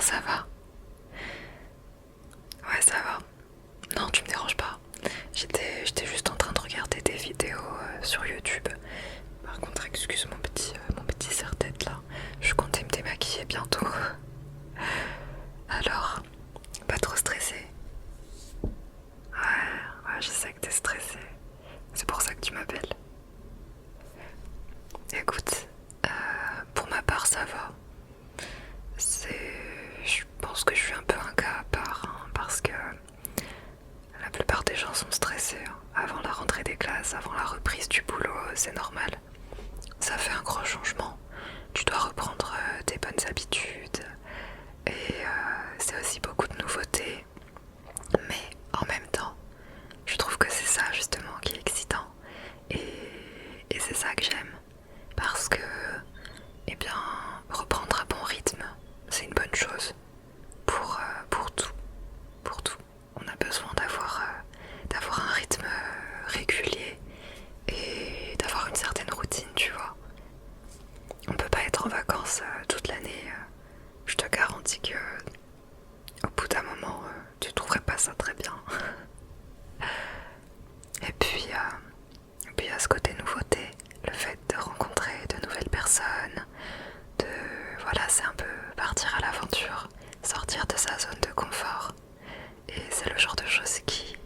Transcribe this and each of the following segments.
ça va? Ouais, ça va. Non, tu me déranges pas. J'étais juste en train de regarder des vidéos sur YouTube. Par contre, excuse mon petit serre-tête là. Je comptais me démaquiller bientôt. Alors, pas trop stressé? Ouais, je sais que t'es stressé. C'est pour ça que tu m'appelles. Écoute, pour ma part, ça va. Je pense que je suis un peu un cas à part, hein, parce que la plupart des gens sont stressés, hein. Avant la rentrée des classes, avant la reprise du boulot, c'est normal. Ça fait un gros changement. Tu dois reprendre tes bonnes habitudes et c'est aussi beaucoup de nouveautés. Mais en même temps, je trouve que c'est ça justement qui est excitant et c'est ça que j'aime. Parce que, eh bien, reprendre un bon rythme, c'est une bonne chose pour tout. Pour tout. On a besoin d'avoir un rythme régulier et d'avoir une certaine routine, tu vois. On peut pas être en vacances toute l'année. Je te garantis que au bout d'un moment, tu trouverais pas ça très bien. Et puis il y a ce côté nouveauté, le fait de rencontrer de nouvelles personnes, de voilà, c'est un peu partir à l'aventure, sortir de sa zone de confort. Et c'est le genre de choses qui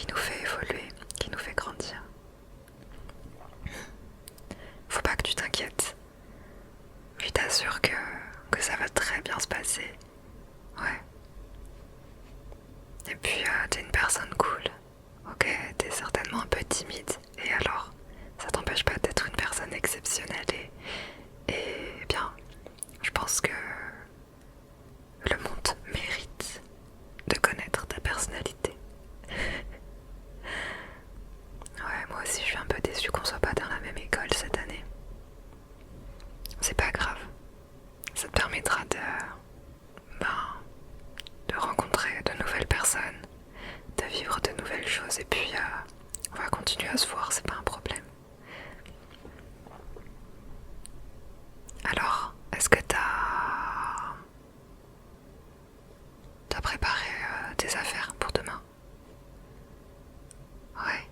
nous fait évoluer, qui nous fait grandir. Faut pas que tu t'inquiètes. Je t'assure que ça va très bien se passer. Ouais. Et puis t'es une personne cool. Ok, t'es certainement un peu timide. Et alors, ça t'empêche pas d'être une personne exceptionnelle et bien, je pense que le monde mérite de connaître ta personnalité. Ouais, moi aussi je suis un peu déçue qu'on soit pas dans la même école cette année. C'est pas grave. Ça te permettra de rencontrer de nouvelles personnes, de vivre de nouvelles choses et puis on va continuer à se voir, c'est pas un problème. Alors, est-ce que t'as préparé tes affaires pour demain? Ouais.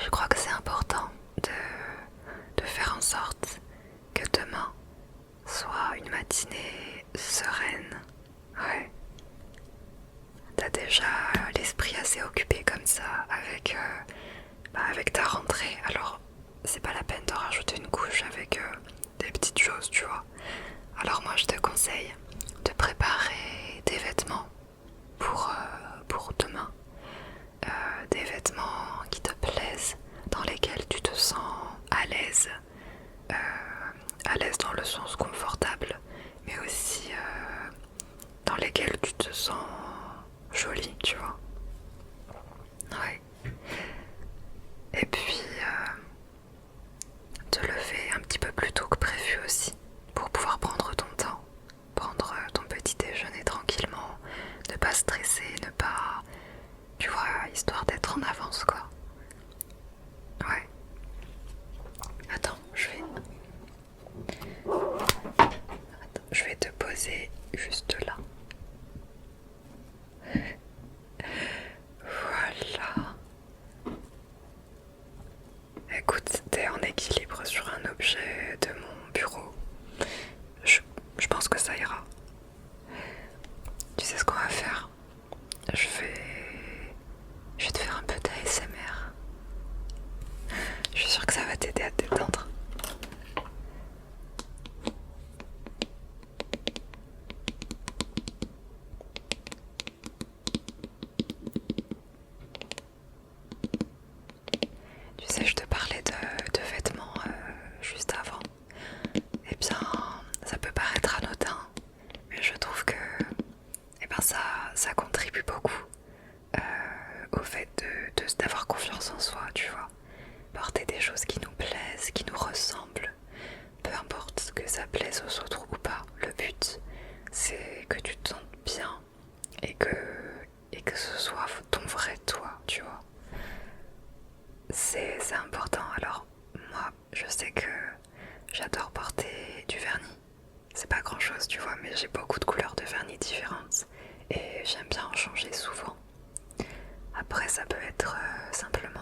Je crois que c'est important de faire en sorte que demain soit une matinée sereine. Ouais. T'as déjà l'esprit assez occupé comme ça avec ta rentrée. Alors, c'est pas la peine d'en rajouter une couche avec des petites choses, tu vois. Alors moi, je te conseille de préparer des vêtements pour demain. Des vêtements qui te plaisent, dans lesquels tu te sens à l'aise. À l'aise dans le sens confortable, mais aussi dans lesquels tu te sens jolie, tu vois. Ouais. Et puis, te lever un petit peu plus tôt que prévu aussi, pour pouvoir prendre ton temps, prendre ton petit déjeuner tranquillement, ne pas stresser, ne pas, tu vois, histoire d'être en avance, quoi. Ouais. Attends, je vais te poser juste là. Voilà. Écoute, t'es en équilibre sur un objet de mon bureau. Je pense que ça ira. Tu sais ce qu'on va faire? Je vais te faire un peu d'ASMR. Je suis sûre que ça va t'aider à te détendre. Tu sais, je te parlais de vêtements juste avant. Eh bien, ça peut paraître anodin, mais je trouve que ça contribue beaucoup au fait d'avoir confiance en soi, tu vois. Porter des choses qui nous plaisent, qui nous ressemblent, peu importe que ça plaise aux autres ou pas. Le but, c'est que tu te sentes bien et que ce soit ton vrai toi, tu vois. C'est important. Alors, moi, je sais que j'adore porter du vernis. C'est pas grand chose, tu vois, j'ai beaucoup de couleurs de vernis différentes et j'aime bien en changer souvent. Après, ça peut être simplement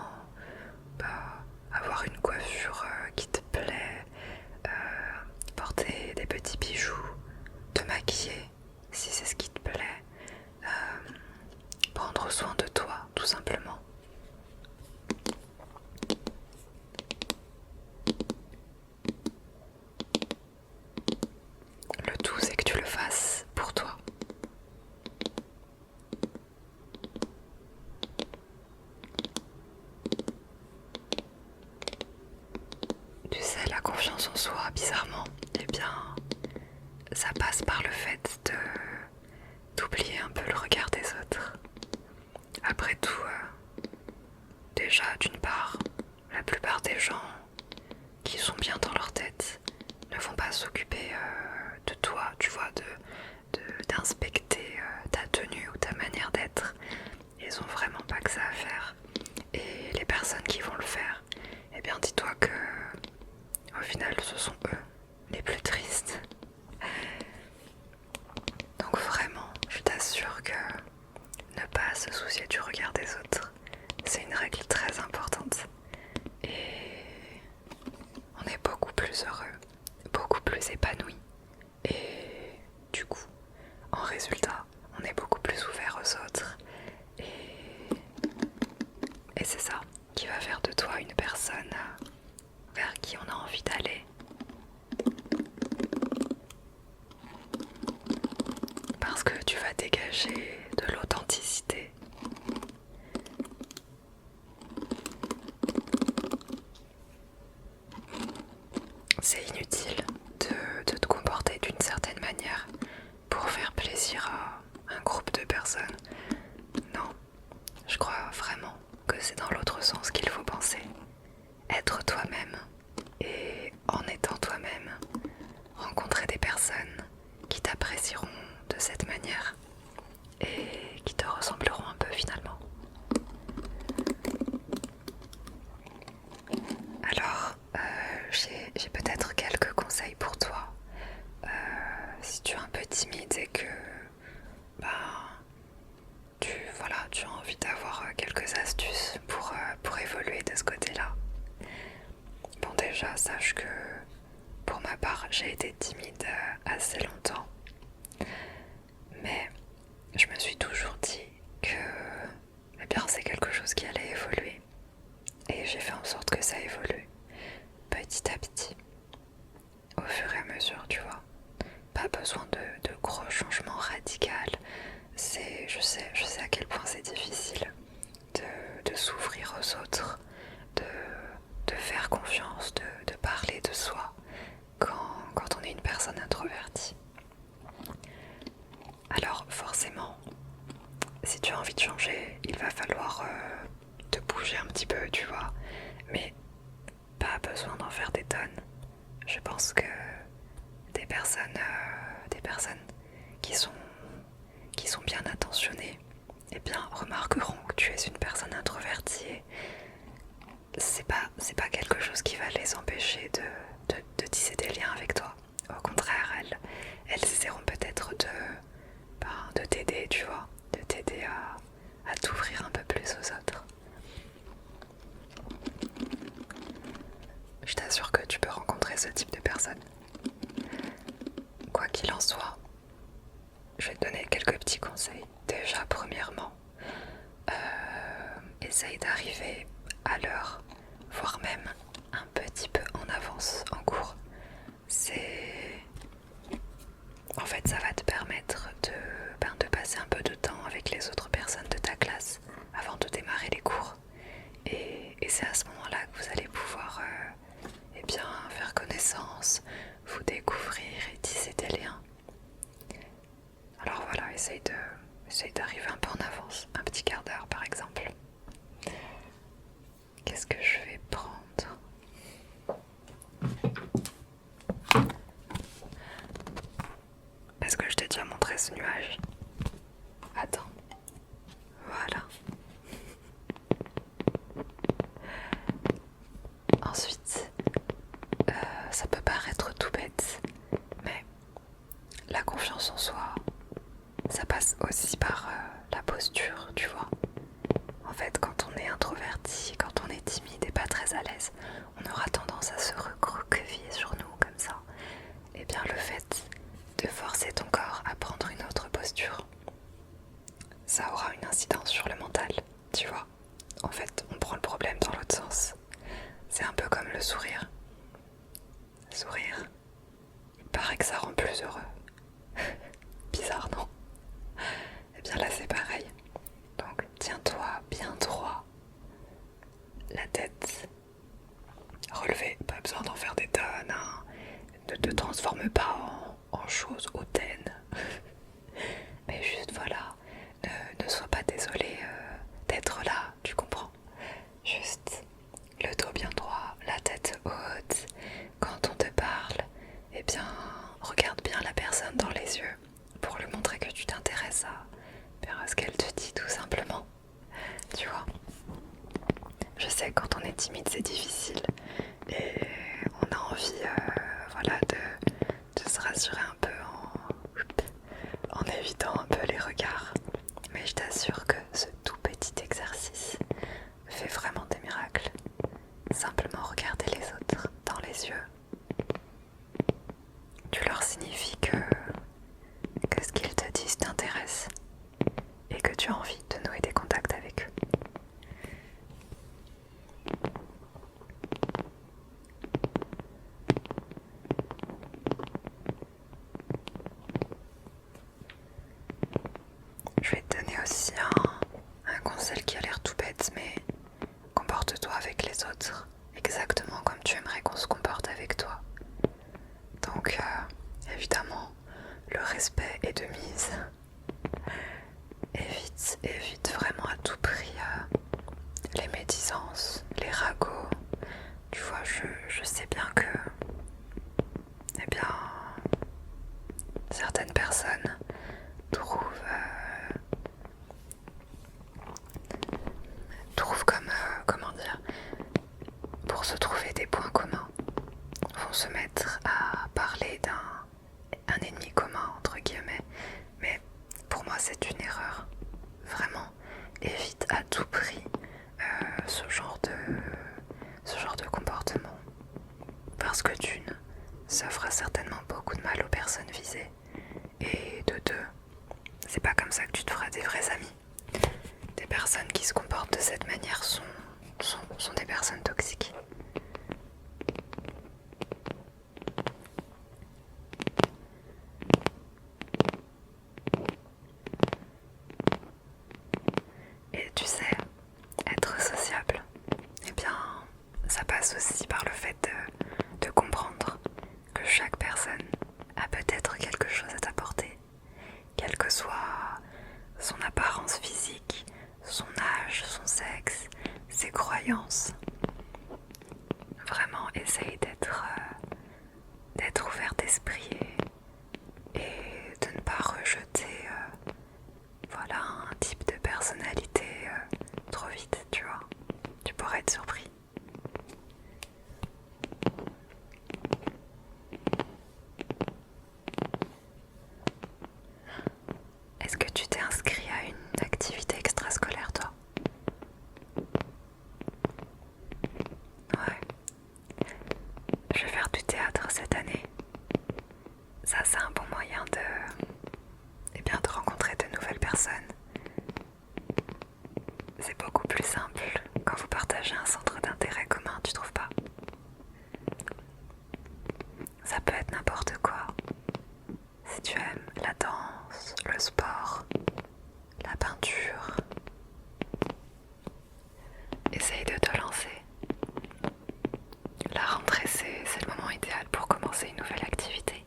avoir une coiffure qui te plaît, porter des petits bijoux, te maquiller si c'est ce qui te plaît, prendre soin de toi tout simplement. Le tout c'est que tu le fasses pour toi. Tu sais, la confiance en soi, bizarrement, eh bien, ça passe par le fait d'oublier un peu le regard des autres. Après tout, déjà, d'une part, la plupart des gens qui sont bien dans leur tête ne vont pas s'occuper de toi, tu vois, d'inspecter ta tenue ou ta manière d'être. Ils ont vraiment pas que ça à faire. Et les personnes qui vont le faire, eh bien dis-toi que au final ce sont eux les plus tristes. Donc vraiment, je t'assure que ne pas se soucier du regard des autres, c'est une règle très importante. Et on est beaucoup plus heureux, beaucoup plus épanoui. Et du coup, en résultat, on est beaucoup plus ouvert aux autres. Et c'est ça qui va faire de toi une personne vers qui on a envie d'aller. Parce que tu vas dégager de l'authenticité. C'est inutile de te comporter d'une certaine manière pour faire plaisir à un groupe de personnes. Non, je crois vraiment que c'est dans l'autre sens qu'il faut penser. Être toi-même et en étant toi-même, rencontrer des personnes qui t'apprécieront de cette manière et qui te ressembleront un peu finalement. Alors, j'ai peut-être quelques conseils pour toi. Si tu es un peu timide et que tu as envie d'avoir quelques astuces pour évoluer de ce côté-là. Bon, déjà, sache que pour ma part, j'ai été timide assez longtemps. Mais je me suis toujours dit que c'est quelque chose qui allait évoluer. Et j'ai fait en sorte que ça évolue petit à petit, au fur et à mesure, tu vois. Pas besoin de gros changements radicaux. Je sais à quel point c'est difficile de s'ouvrir aux autres, de faire confiance, de parler de soi quand on est une personne introvertie. Alors forcément, si tu as envie de changer, il va falloir te bouger un petit peu, tu vois. Mais pas besoin d'en faire des tonnes. Je pense que des personnes qui sont bien attentionnées, eh bien, remarqueront que tu es une personne introvertie. C'est pas quelque chose qui va les empêcher de tisser des liens avec toi. Au contraire, elles essaieront peut-être de t'aider, tu vois, de t'aider à t'ouvrir un peu plus aux autres. Je t'assure que tu peux rencontrer ce type de personnes. Quoi qu'il en soit, je vais te donner quelques petits conseils. Déjà, premièrement, essaye d'arriver à l'heure, voire même un petit peu en avance en cours. En fait, ça va te permettre de passer un peu de temps avec les autres personnes de ta classe avant de démarrer les cours. Et c'est à ce moment-là que vous allez pouvoir faire connaissance, vous découvrir et tisser des liens. Alors voilà, essaye d'arriver un peu en avance, un petit quart d'heure par exemple. Qu'est-ce que je vais prendre ? Est-ce que je t'ai déjà montré ce nuage ? Attends. Voilà. transforme pas en choses hautaines. Mais juste voilà, ne sois pas désolé d'être là, tu comprends. Juste le dos bien droit, la tête haute. Quand on te parle, eh bien, regarde bien la personne dans les yeux pour lui montrer que tu t'intéresses à ce qu'elle te dit tout simplement. Tu vois, je sais que quand on est timide c'est difficile et on a envie voilà, de se rassurer un peu en évitant un peu les regards. Mais je t'assure que ce tout petit exercice fait vraiment des miracles. Simplement regarder les autres dans les yeux. Tu leur signifies que ce qu'ils te disent t'intéresse et que tu as envie de nouer des contacts avec eux. Je vais te donner aussi un conseil qui a l'air tout bête, mais comporte-toi avec les autres exactement comme tu aimerais qu'on se comporte avec toi. Donc, évidemment, le respect est de mise. Évite vraiment à tout prix les médisances, les ragots. Tu vois, je sais bien que, eh bien, certaines personnes trouvent comme, comment dire, pour se trouver des points communs, vont se mettre à parler d'un ennemi commun, entre guillemets. Mais pour moi, c'est une erreur. Vraiment, évite à tout prix ce genre de comportement. Parce que d'une, ça fera certainement beaucoup de mal aux personnes visées. Et de deux, c'est pas comme ça que tu te feras des vrais amis. Des personnes qui se comportent de cette manière sont des personnes toxiques. Et tu sais, être sociable, eh bien, ça passe aussi par le fait de comprendre que chaque personne a peut-être quelque chose à t'apporter, quelle que soit son apparence physique, son âge, son sexe, ses croyances. Vraiment, essaye d'être ouvert d'esprit et de ne pas rejeter voilà, un type de personnalité trop vite, tu vois. Tu pourrais être surpris. Est-ce que tu t'es inscrit à une activité extrascolaire, toi? Ouais. Je vais faire du théâtre cette année. Ça, c'est un bon moyen de rencontrer de nouvelles personnes. C'est beaucoup plus simple quand vous partagez un centre d'intérêt commun, tu trouves pas? Ça peut être n'importe quoi. Si tu aimes la danse, le sport, la peinture, essaye de te lancer. La rentrée, c'est le moment idéal pour commencer une nouvelle activité.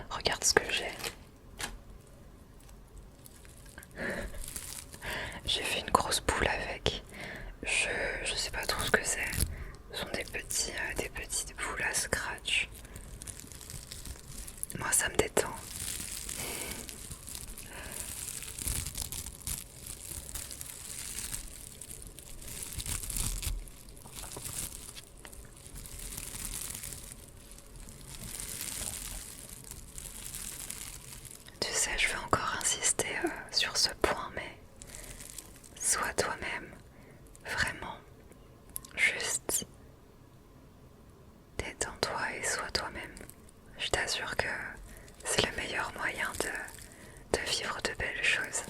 Regarde ce que j'ai. J'ai fait une grosse boule avec. Je sais pas trop ce que c'est. Ce sont des petites boules à scratch. Moi, ça me détend. Tu sais, je vais encore insister sur ce point, mais sois toi-même. Vraiment. Juste détends-toi et sois toi-même. Je t'assure que c'est le meilleur moyen de vivre de belles choses.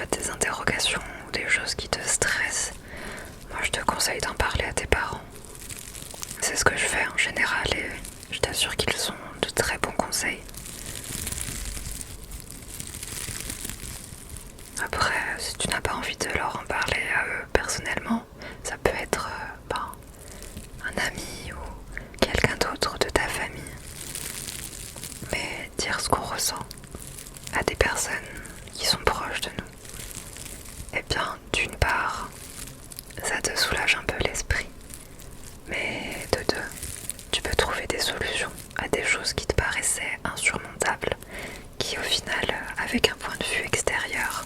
as des interrogations ou des choses qui te stressent, moi je te conseille d'en parler à tes parents. C'est ce que je fais en général et je t'assure qu'ils ont de très bons conseils. Après, si tu n'as pas envie de leur en parler à eux personnellement, ça peut être un ami ou quelqu'un d'autre de ta famille. Mais dire ce qu'on ressent à des personnes qui sont proches de nous, eh bien, d'une part, ça te soulage un peu l'esprit. Mais de deux, tu peux trouver des solutions à des choses qui te paraissaient insurmontables, qui au final, avec un point de vue extérieur,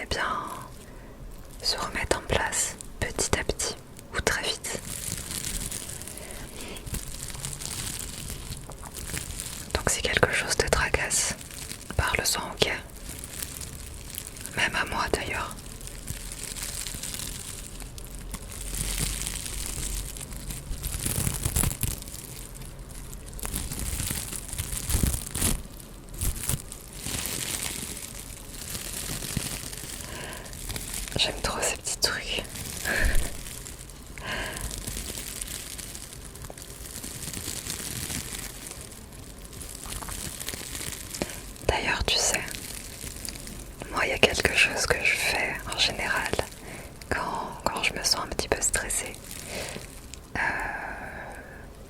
eh bien, se remettent en place petit à petit ou très vite. Donc si quelque chose te tracasse, parle-en, ok? Même à moi d'ailleurs. J'aime trop ces petits trucs. D'ailleurs, tu sais, moi il y a quelque chose que je fais en général quand je me sens un petit peu stressée.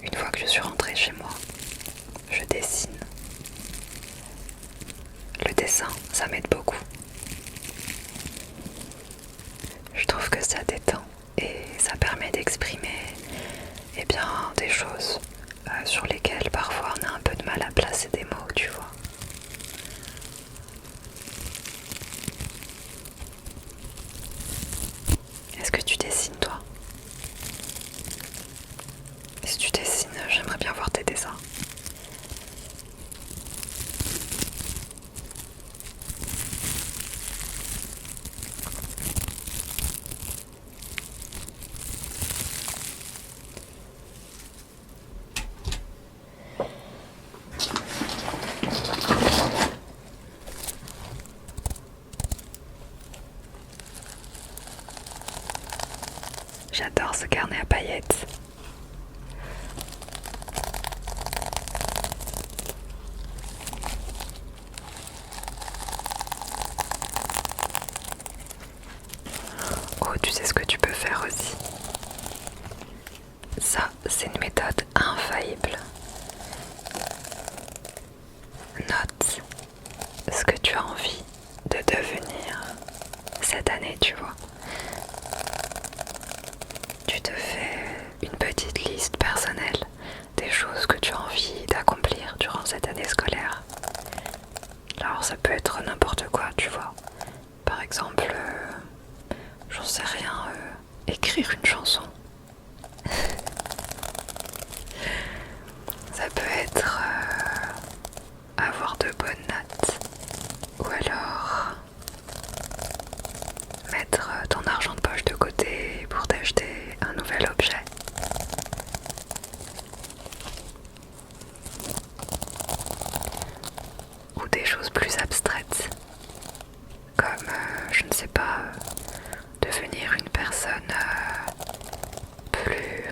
Une fois que je suis rentrée chez moi, je dessine. Le dessin, ça m'aide beaucoup. Je trouve que ça détend et ça permet d'exprimer des choses sur lesquelles parfois on a un peu de mal à placer des mots, tu vois. Est-ce que tu dessines toi? Si tu dessines, j'aimerais bien voir tes dessins. J'adore ce carnet à paillettes. Oh, tu sais ce que tu peux faire aussi? Ça, c'est une méthode infaillible. Note ce que tu as envie de devenir cette année, tu vois. Tu te fais une petite liste personnelle des choses que tu as envie d'accomplir durant cette année scolaire. Alors ça peut être n'importe quoi, tu vois. Par exemple, j'en sais rien, écrire une chanson. Ça peut être avoir de bonnes notes. Ou alors mettre ton argent de poche de côté pour t'acheter un nouvel objet. Ou des choses plus abstraites, comme, je ne sais pas, devenir une personne plus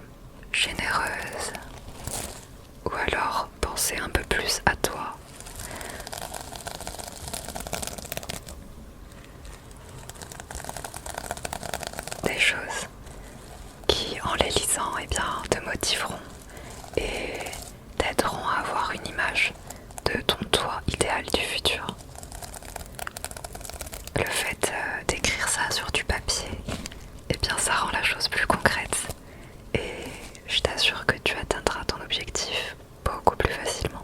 généreuse, ou alors penser un peu plus à toi. Des choses qui, en les lisant, te motiveront et t'aideront à avoir une image de ton toi idéal du futur. Le fait d'écrire ça sur du papier, ça rend la chose plus concrète et je t'assure que tu atteindras ton objectif beaucoup plus facilement.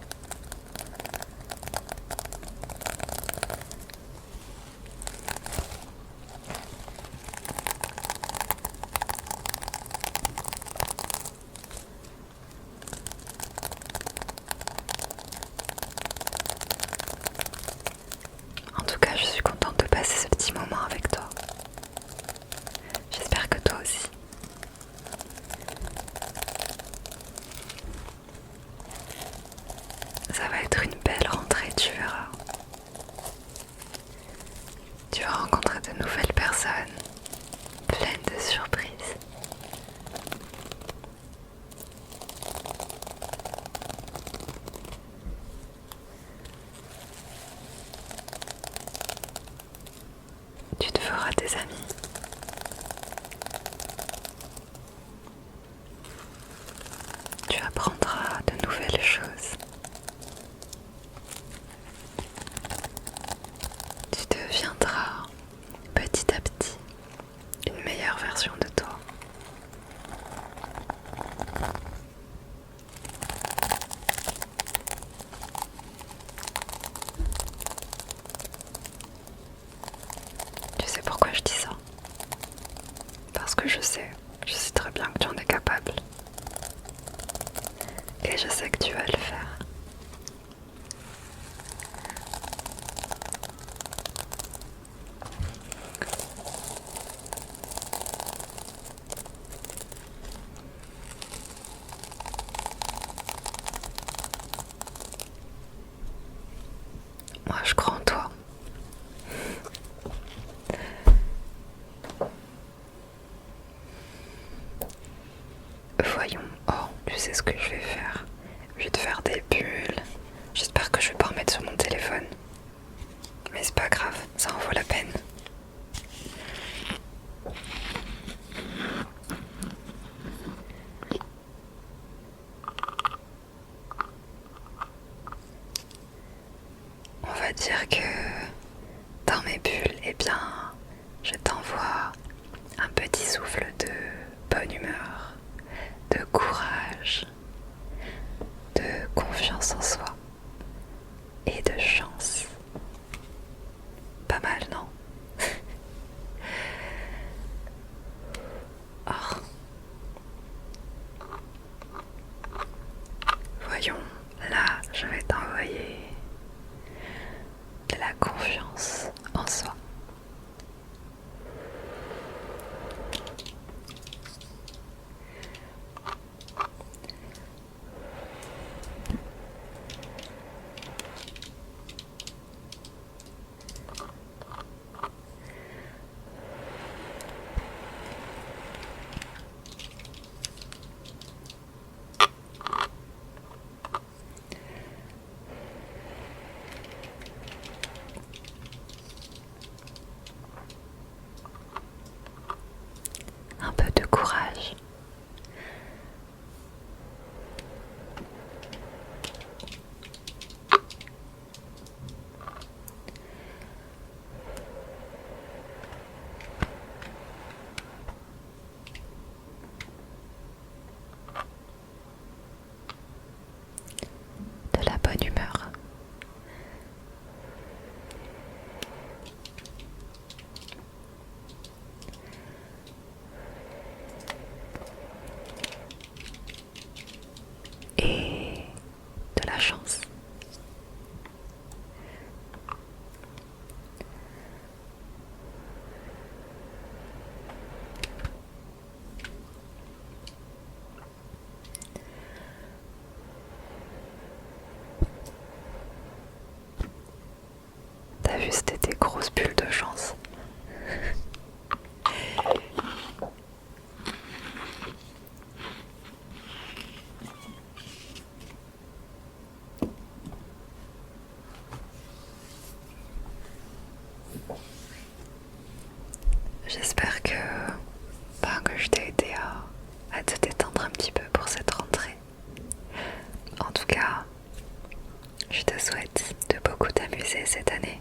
En tout cas, je suis contente de passer ce petit moment avec toi. tes amis. Tu apprendras de nouvelles choses. Tu deviendras petit à petit une meilleure version de toi. Tu sais pourquoi je dis ça? Parce que je sais très bien que tu en es capable. Et je sais que tu vas le faire. Moi, je crois en toi. Voyons. Oh, tu sais ce que je vais faire? Je vais te faire des bulles. J'espère que je vais pas remettre sur mon téléphone. Mais c'est pas grave, ça en vaut la peine. On va dire que dans mes bulles, eh bien, je t'envoie un petit souffle de bonne humeur, de courage, de confiance en soi et de chance. Pas mal, non? Oh. Voyons, là, je vais t'envoyer de la confiance en soi. Un peu de courage. De la bonne humeur. Et de la chance. T'as vu, c'était des grosses bulles de chance. J'espère que je t'ai aidé à te détendre un petit peu pour cette rentrée. En tout cas, je te souhaite de beaucoup t'amuser cette année.